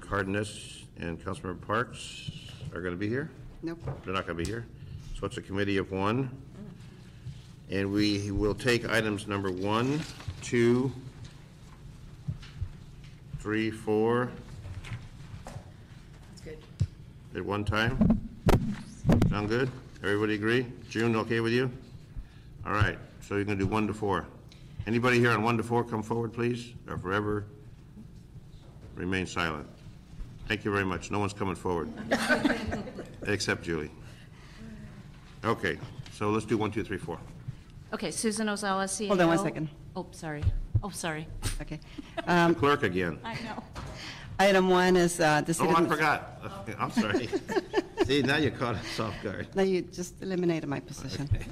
Cardenas and Councilmember Parks are going to be here? Nope. They're not going to be here. So it's a committee of one. And we will take items number 1, 2, 3, 4. That's good. At one time? Sound good? Everybody agree? June, okay with you? All right, so you're going to do 1 to 4. Anybody here on 1 to 4, come forward, please, or forever remain silent. Thank you very much. No one's coming forward, except Julie. Okay, so let's do 1, 2, 3, 4. Okay, Susan Ozala, CAO. Hold on 1 second. Oh, sorry. Oh, sorry. Okay. Clerk again. I know. Item 1 is the city. Oh, I forgot. I'm sorry. See, now you caught us off guard. No, you just eliminated my position. Okay.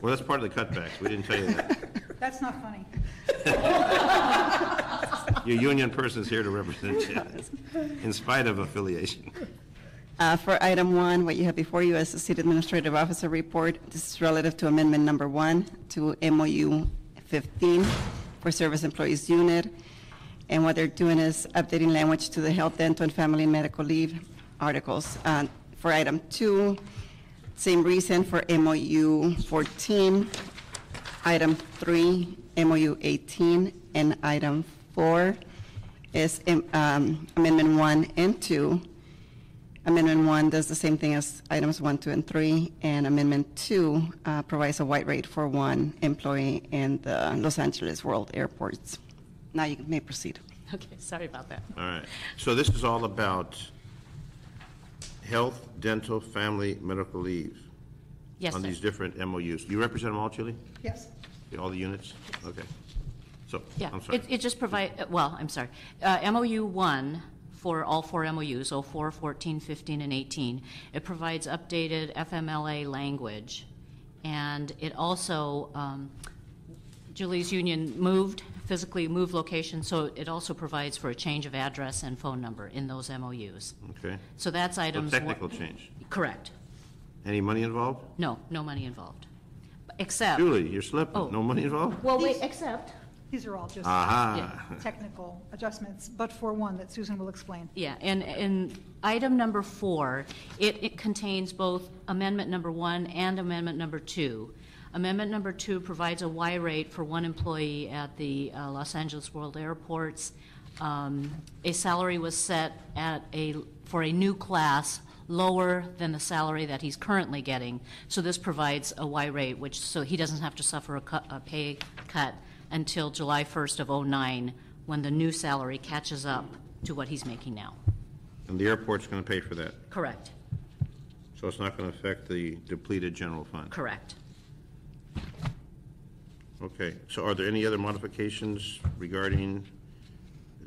Well, that's part of the cutbacks. We didn't tell you that. That's not funny. Your union person's here to represent you, in spite of affiliation. For item 1, what you have before you is the City Administrative Officer Report. This is relative to Amendment Number 1 to MOU 15 for Service Employees Unit. And what they're doing is updating language to the health, dental, and family and medical leave articles. For item 2, same reason for MOU 14. Item 3, MOU 18, and item 4 is Amendment 1 and 2. Amendment 1 does the same thing as items 1, 2, and 3, and Amendment 2 provides a white rate for one employee in the Los Angeles World Airports. Now you may proceed. Okay, sorry about that. All right. So this is all about health, dental, family, medical leave. Yes, on sir. these different MOUs. Do you represent them all, Julie? Yes. All the units? Okay. So, Yeah, I'm sorry. it just provide, well, I'm sorry. MOU 1 for all 4 MOUs, 04, 14, 15, and 18, it provides updated FMLA language. And it also, Julie's union physically moved location, so it also provides for a change of address and phone number in those MOUs. Okay. So that's items. Technical change. Correct. Any money involved? No, no money involved. Except. Julie, you're slipping. Oh. No money involved? Well, wait, except. These are all just Aha. technical adjustments, but for one that Susan will explain. Yeah, and item number 4, it contains both amendment number 1 and amendment number 2. Amendment number 2 provides a Y rate for one employee at the Los Angeles World Airports. A salary was set for a new class lower than the salary that he's currently getting. So this provides a Y rate, so he doesn't have to suffer a pay cut until July 1st of 2009, when the new salary catches up to what he's making now. And the airport's going to pay for that? Correct. So it's not going to affect the depleted general fund? Correct. Okay. So are there any other modifications regarding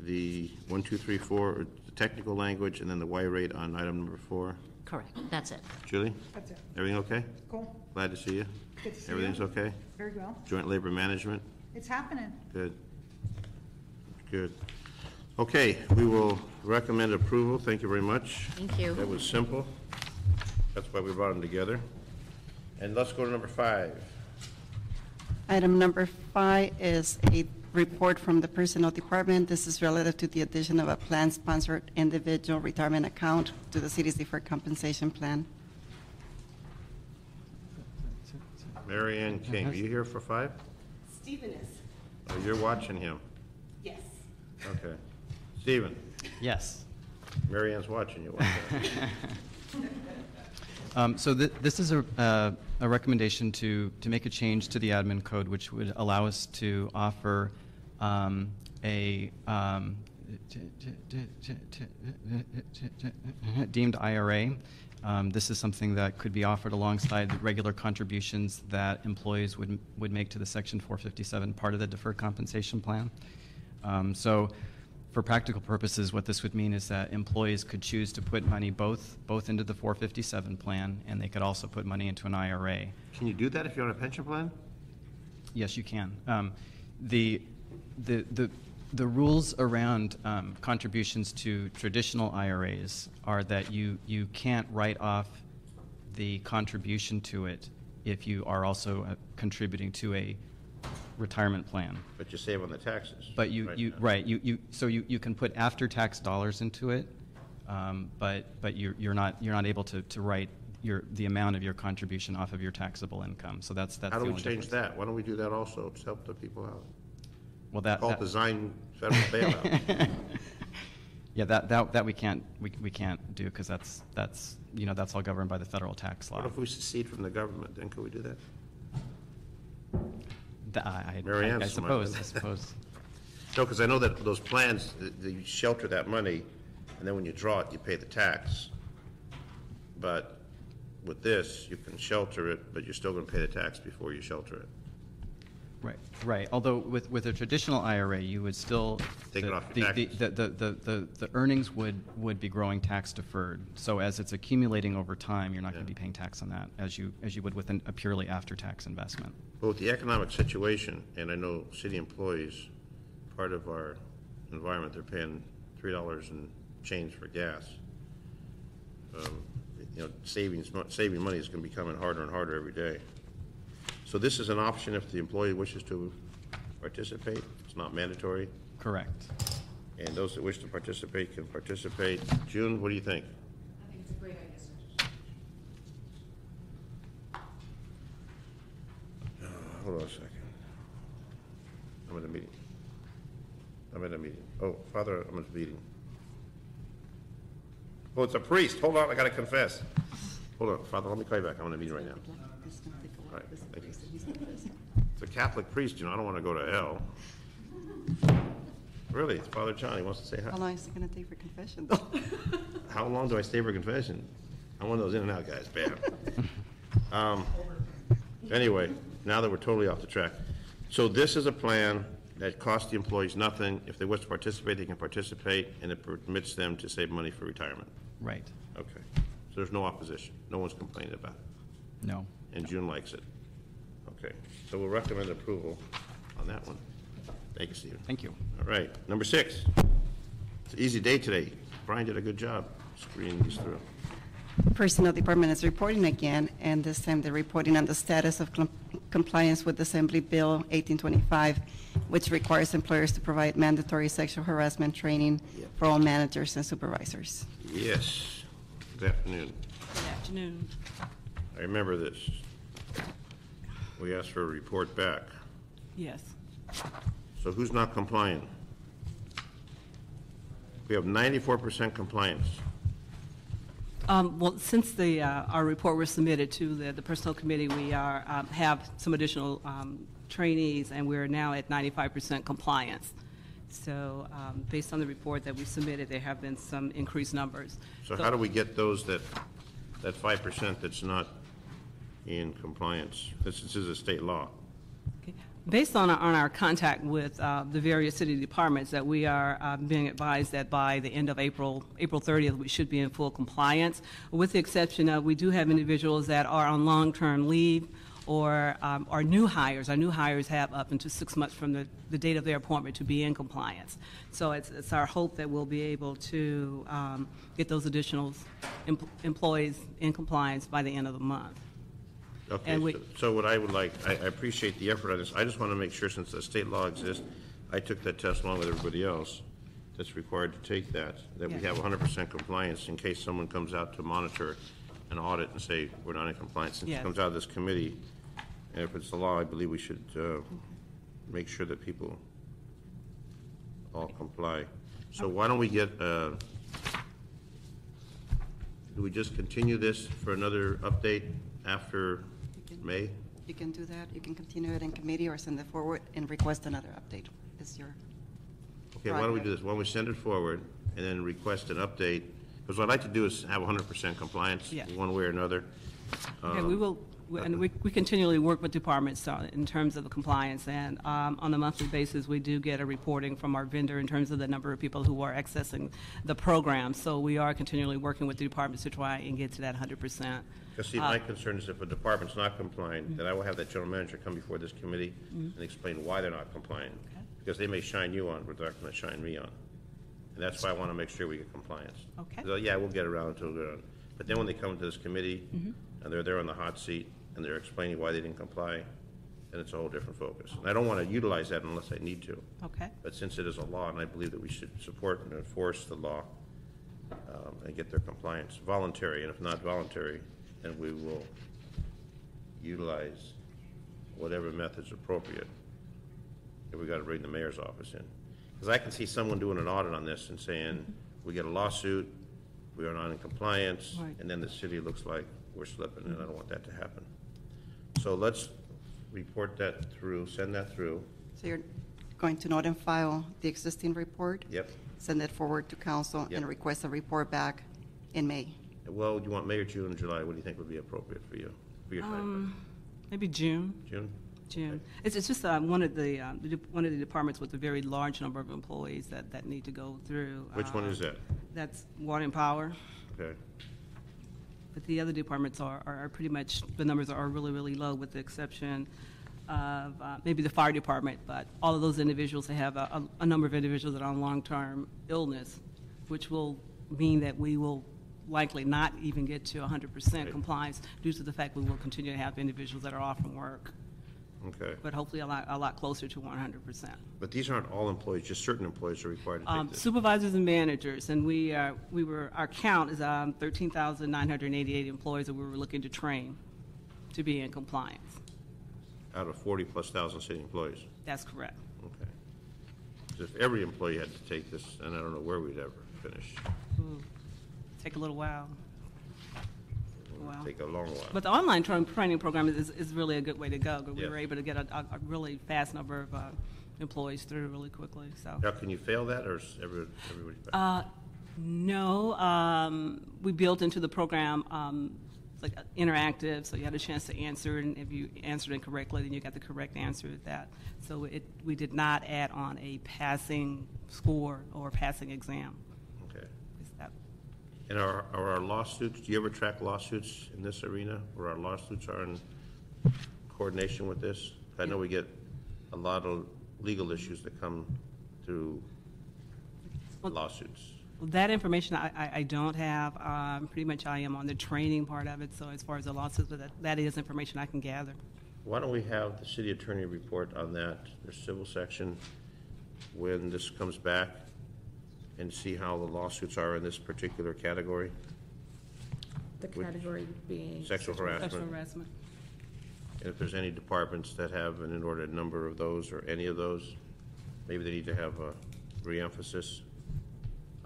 the 1, 2, 3, 4, or the technical language, and then the Y rate on item number 4? Correct. That's it. Julie? That's it. Everything okay? Cool. Glad to see you. Good to see Everything's you. okay? Very well. Joint labor management? It's happening. Good. Good. Okay, we will recommend approval. Thank you very much. Thank you. That was simple. That's why we brought them together. And let's go to number 5. Item number 5 is a report from the Personnel Department. This is relative to the addition of a plan-sponsored individual retirement account to the city's deferred compensation plan. Mary Ann King, are you here for 5? Stephen is. Oh, you're watching him. Yes. Okay. Stephen, Yes. Mary Ann's watching you. Watch that. So this is a recommendation to make a change to the admin code, which would allow us to offer a deemed IRA. This is something that could be offered alongside the regular contributions that employees would make to the Section 457 part of the deferred compensation plan. So for practical purposes, what this would mean is that employees could choose to put money both into the 457 plan, and they could also put money into an IRA. Can you do that if you're on a pension plan? Yes, you can. The rules around contributions to traditional IRAs are that you can't write off the contribution to it if you are also contributing to a retirement plan. But you save on the taxes. But you can put after-tax dollars into it, but you're not able to write the amount of your contribution off of your taxable income. So that's the How do we only change difference. that? Why don't we do that also to help the people out? Well, that Call it design federal bailout. yeah, that we can't do, because that's all governed by the federal tax law. What if we secede from the government? Then could we do that? Mary Ann's I smart. suppose. No, because I know that those plans, you shelter that money, and then when you draw it, you pay the tax. But with this, you can shelter it, but you're still going to pay the tax before you shelter it. Right. Although with a traditional IRA, you would still Take it off your taxes. the earnings would be growing tax deferred. So as it's accumulating over time, you're not going to be paying tax on that as you would with a purely after-tax investment. But with the economic situation, and I know city employees, part of our environment, they're paying $3 and change for gas. Saving money is going to be becoming harder and harder every day. So this is an option if the employee wishes to participate. It's not mandatory. Correct. And those that wish to participate can participate. June, what do you think? I think it's a great idea, sir. Hold on a second. I'm at a meeting. Oh, Father, I'm at a meeting. Oh, it's a priest. Hold on, I gotta confess. Hold on, Father, let me call you back. I'm in a meeting right now. All right, thank you. It's a Catholic priest, I don't want to go to hell. Really, it's Father John. He wants to say hi. How long is it going to take for confession, though? How long do I stay for confession? I'm one of those in and out guys, bam. Anyway, now that we're totally off the track. So this is a plan that costs the employees nothing. If they wish to participate, they can participate, and it permits them to save money for retirement. Right. Okay. So there's no opposition. No one's complaining about it. No. And June likes it. Okay. So we'll recommend approval on that one. Thank you, Stephen. Thank you. All right. Number 6. It's an easy day today. Brian did a good job screening these through. Personnel Department is reporting again, and this time they're reporting on the status of compliance with Assembly Bill 1825, which requires employers to provide mandatory sexual harassment training for all managers and supervisors. Yes. Good afternoon. Good afternoon. I remember this. We asked for a report back. Yes. So who's not compliant? We have 94% compliance. Well, since our report was submitted to the Personnel Committee, we have some additional trainees, and we're now at 95% compliance. So based on the report that we submitted, there have been some increased numbers. So how do we get those that 5% that's not in compliance? This is a state law. Okay. Based on our contact with the various city departments, that we are being advised that by the end of April 30th, we should be in full compliance, with the exception of we do have individuals that are on long-term leave or are new hires. Our new hires have up until 6 months from the date of their appointment to be in compliance. So it's our hope that we'll be able to get those additional employees in compliance by the end of the month. Okay, And so what I would like, I appreciate the effort on this. I just want to make sure, since the state law exists, I took that test along with everybody else that's required to take that we Yeah. have 100% compliance in case someone comes out to monitor an audit and say, we're not in compliance. Since it Yes. comes out of this committee, and if it's the law, I believe we should make sure that people all comply. So why don't we get, do we just continue this for another update after May? You can do that. You can continue it in committee or send it forward and request another update. It's your Okay, why don't we do this? Why don't we send it forward and then request an update? Because what I'd like to do is have 100% compliance, Yeah. one way or another. Okay, we will, and we continually work with departments in terms of the compliance, and on a monthly basis, we do get a reporting from our vendor in terms of the number of people who are accessing the program. So we are continually working with the departments to try and get to that 100%. Because see, my concern is if a department's not compliant, then I will have that general manager come before this committee and explain why they're not compliant. Because they may shine you on, but they're not going to shine me on. And that's why I want to make sure we get compliance. Okay. So, yeah, we'll get around to it. But then when they come to this committee, and they're there on the hot seat, and they're explaining why they didn't comply, then it's a whole different focus. And I don't want to utilize that unless I need to. Okay. But since it is a law, and I believe that we should support and enforce the law and get their compliance voluntary, and if not voluntary, then we will utilize whatever methods appropriate if we got to bring the mayor's office in. Because I can see someone doing an audit on this and saying, we get a lawsuit, we are not in compliance, Right. and then the city looks like we're slipping, and I don't want that to happen. So let's report that through, send that through. So you're going to note and file the existing report? Yep. Send it forward to council Yep. and request a report back in May. Well, do you want May or June or July? What do you think would be appropriate for you, for your time? Maybe June. June? June. It's just one of the departments with a very large number of employees that need to go through. Which one is that? That's Water and Power. Okay. But the other departments are pretty much, the numbers are really, really low, with the exception of maybe the fire department. But all of those individuals, they have a number of individuals that are on long-term illness, which will mean that we will likely not even get to 100% Right. compliance due to the fact we will continue to have individuals that are off from work, Okay. but hopefully a lot closer to 100%. But these aren't all employees, just certain employees are required to take this. Supervisors and managers, and our count is 13,988 employees that we were looking to train to be in compliance. Out of 40+ thousand city employees. That's correct. Okay. 'Cause if every employee had to take this, and I don't know where we'd ever finish. Take a little while. Wow. Take a long while. But the online training program is really a good way to go. We Yes. were able to get a really fast number of employees through really quickly. So Now, can you fail that, or is everybody back? no, we built into the program like interactive, so you had a chance to answer, and if you answered incorrectly, then you got the correct answer to that. So we did not add on a passing score or passing exam. Okay. Is that- And are our lawsuits, do you ever track lawsuits in this arena, where our lawsuits are in coordination with this? I know we get a lot of legal issues that come through lawsuits. Well, that information I don't have. Pretty much I am on the training part of it, so as far as the lawsuits, but that is information I can gather. Why don't we have the city attorney report on that, the civil section, when this comes back, and see how the lawsuits are in this particular category? The category being? Sexual Sexual harassment. harassment. And if there's any departments that have an inordinate number of those, or any of those, maybe they need to have a re-emphasis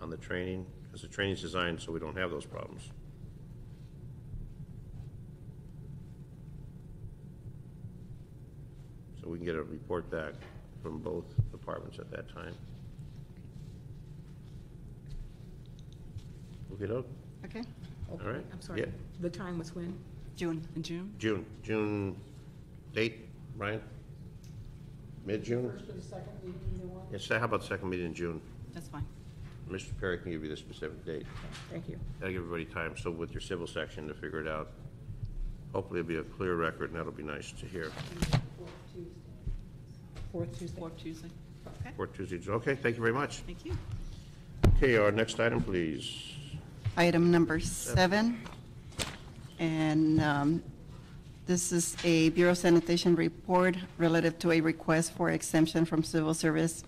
on the training, because the training's designed so we don't have those problems. So we can get a report back from both departments at that time. Okey-doke? Okay? Okay, All right. I'm sorry. Yeah. The time was when? June. In June? June date, Brian? Mid-June? First or the second meeting, either one? Yes, how about second meeting in June? That's fine. Mr. Perry can give you the specific date. Thank you. That'll give everybody time, so with your civil section to figure it out. Hopefully it'll be a clear record, and that'll be nice to hear. Fourth Tuesday. Fourth Tuesday. Okay. Fourth Tuesday, okay, thank you very much. Thank you. Okay, our next item, please. Item number 7, and this is a Bureau of Sanitation report relative to a request for exemption from civil service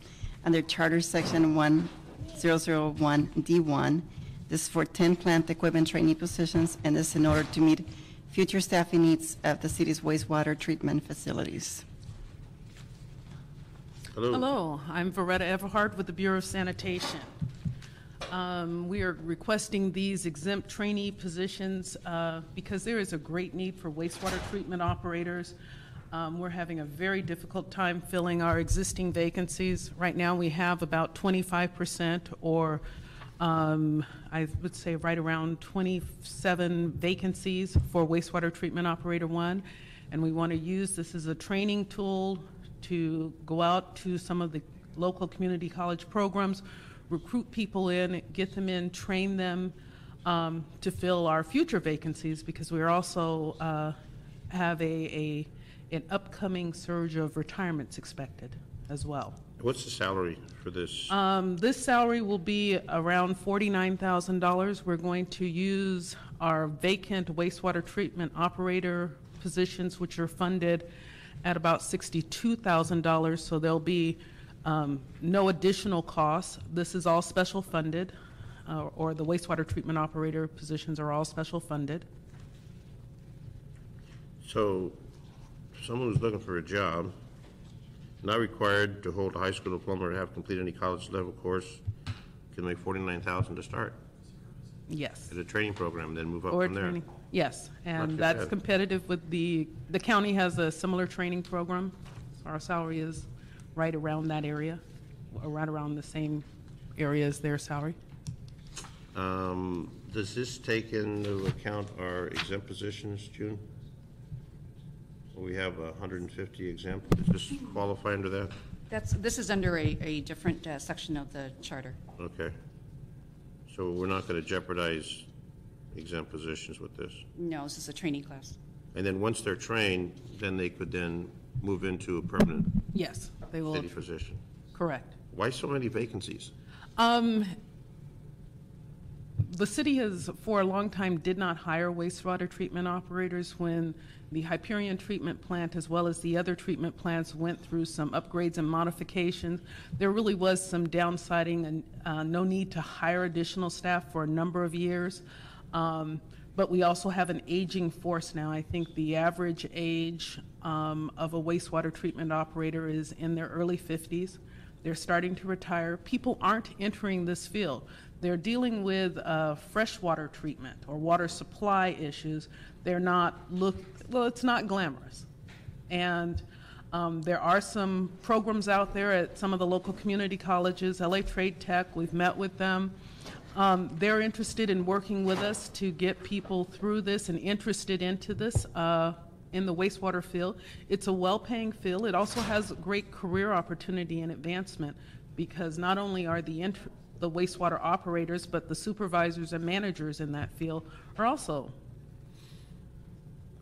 under Charter Section 1001D1. This is for 10 plant equipment trainee positions, and this in order to meet future staffing needs of the city's wastewater treatment facilities. Hello. Hello, I'm Veretta Everhart with the Bureau of Sanitation. We are requesting these exempt trainee positions because there is a great need for wastewater treatment operators. We're having a very difficult time filling our existing vacancies. Right now, we have about 25%, or I would say right around 27 vacancies for wastewater treatment operator 1. And we want to use this as a training tool to go out to some of the local community college programs, recruit people in, get them in, train them to fill our future vacancies, because we are also have an upcoming surge of retirements expected as well. What's the salary for this? This salary will be around $49,000. We're going to use our vacant wastewater treatment operator positions, which are funded at about $62,000, so there'll be no additional costs. This is all special funded, or the wastewater treatment operator positions are all special funded. So, someone who's looking for a job, not required to hold a high school diploma or have completed any college level course, can make $49,000 to start Yes. at a training program, then move up Or from there. training. Yes, Not and too that's bad. competitive with the county has a similar training program. So our salary is right around that area, or right around the same area as their salary. Does this take into account our exempt positions, June? We have 150 exempt. Does this qualify under that? This is under a different section of the charter. Okay. So we're not going to jeopardize exempt positions with this. No, this is a training class. And then once they're trained, then they could then move into a permanent Yes, they will, city position. correct. Why so many vacancies? The city has, for a long time, did not hire wastewater treatment operators. When the Hyperion treatment plant, as well as the other treatment plants, went through some upgrades and modifications, there really was some downsizing and no need to hire additional staff for a number of years. But we also have an aging force now. I think the average age of a wastewater treatment operator is in their early 50s. They're starting to retire. People aren't entering this field. They're dealing with freshwater treatment or water supply issues. They're not well, it's not glamorous. And there are some programs out there at some of the local community colleges, LA Trade Tech, we've met with them. They're interested in working with us to get people through this and interested into this in the wastewater field. It's a well-paying field. It also has great career opportunity and advancement, because not only are the wastewater operators, but the supervisors and managers in that field are also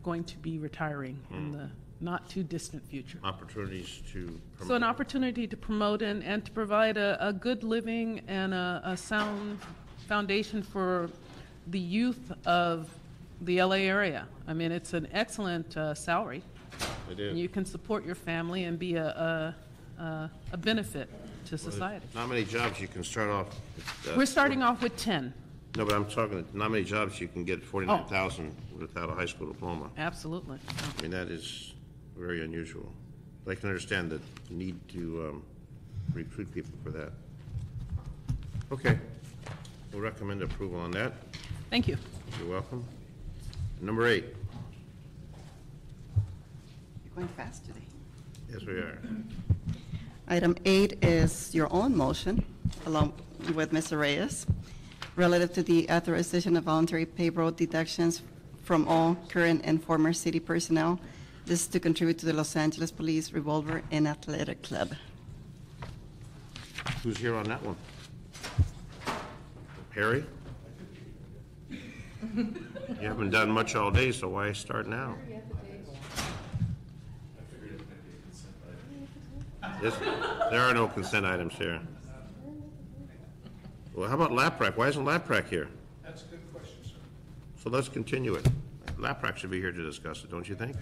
going to be retiring in the not too distant future. Opportunities to promote. So an opportunity to promote and to provide a good living and a sound foundation for the youth of the LA area. I mean, it's an excellent salary. It is. And you can support your family and be a benefit to society. Not many jobs you can start off with. We're starting off with 10. No, but I'm talking, not many jobs you can get 49,000 without a high school diploma. Absolutely. I mean, that is very unusual. I can understand the need to recruit people for that. Okay. We'll recommend approval on that. Thank you. You're welcome. Number 8. You're going fast today. Yes, we are. Item 8 is your own motion, along with Mr. Reyes, relative to the authorization of voluntary payroll deductions from all current and former city personnel. This is to contribute to the Los Angeles Police Revolver and Athletic Club. Who's here on that one? Harry? You haven't done much all day, so why start now? There are no consent items here. Well, how about LAPRAC? Why isn't LAPRAC here? That's a good question, sir. So let's continue it. LAPRAC should be here to discuss it, don't you think?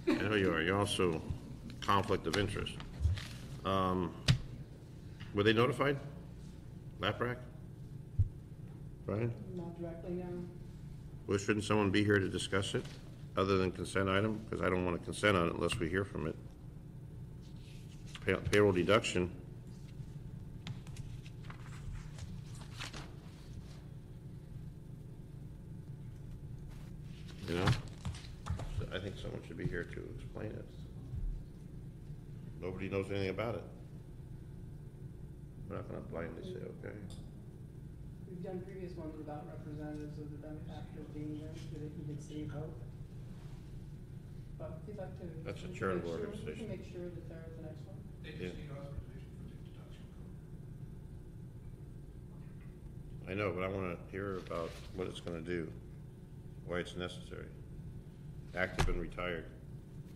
I know you are. You're also conflict of interest. Were they notified? LAPRAC? Brian? Not directly, no. Well, shouldn't someone be here to discuss it, other than consent item? Because I don't want to consent on it unless we hear from it. Payroll deduction. You know? So I think someone should be here to explain it. Nobody knows anything about it. We're not going to blindly say, okay. We've done previous ones without representatives of the benefactor being there, so that you can see both. But if you'd like to. That's a we can charitable make sure- organization. We can make sure that they're at the next one. They Yeah. just need authorization for the deduction code. I know, but I want to hear about what it's going to do, why it's necessary. Active and retired.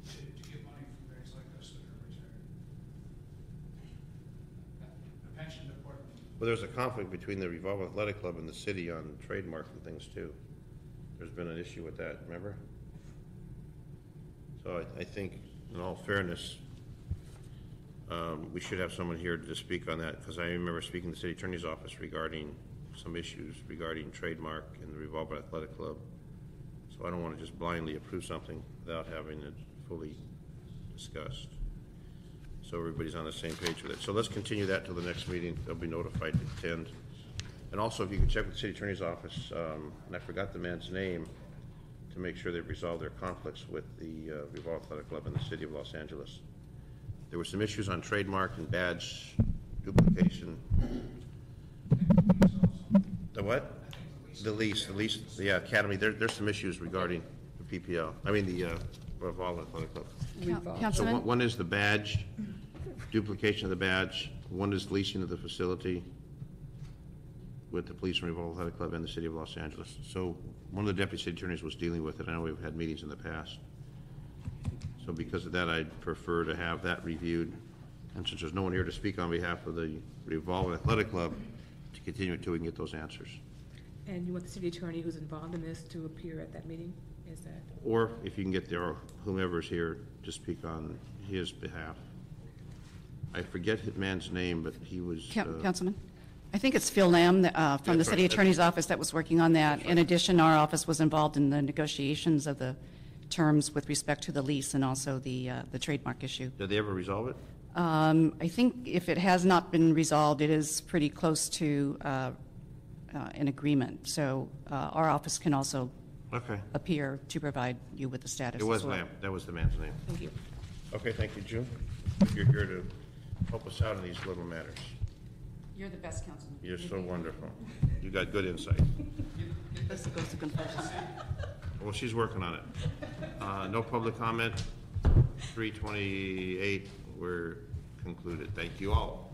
To get money from banks like us that are retired. The pension department, Well, there's a conflict between the Revolve Athletic Club and the city on trademark and things too. There's been an issue with that, remember? So I think in all fairness, we should have someone here to speak on that, because I remember speaking to the city attorney's office regarding some issues regarding trademark and the Revolver Athletic Club. So I don't want to just blindly approve something without having it fully discussed. So everybody's on the same page with it. So let's continue that till the next meeting. They'll be notified to attend. And also, if you could check with the city attorney's office, and I forgot the man's name, to make sure they've resolved their conflicts with the Revolver Athletic Club in the city of Los Angeles. There were some issues on trademark and badge duplication. The what? The lease, the academy. There's some issues regarding the PPL. I mean, the Revolver Athletic Club. So Councilman? one is the badge, duplication of the badge. One is leasing of the facility with the Police and Revolver Athletic Club and the city of Los Angeles. So one of the deputy city attorneys was dealing with it. I know we've had meetings in the past. So because of that, I'd prefer to have that reviewed. And since there's no one here to speak on behalf of the Revolver Athletic Club, to continue until we can get those answers. And you want the city attorney who's involved in this to appear at that meeting? Is that? Or if you can get there, whomever's here to speak on his behalf. I forget his man's name, but he was... Councilman? I think it's Phil Lamb from the city attorney's office that was working on that. In addition, our office was involved in the negotiations of the terms with respect to the lease and also the trademark issue. Did they ever resolve it? I think if it has not been resolved, it is pretty close to an agreement. So our office can also appear to provide you with the status. It was as well. Lamb. That was the man's name. Thank you. Okay, thank you, June. You're here to help us out in these little matters. You're the best, Councilman. You're so wonderful. You got good insight. This goes to confession. Well, she's working on it. No public comment. 3:28, we're concluded. Thank you all.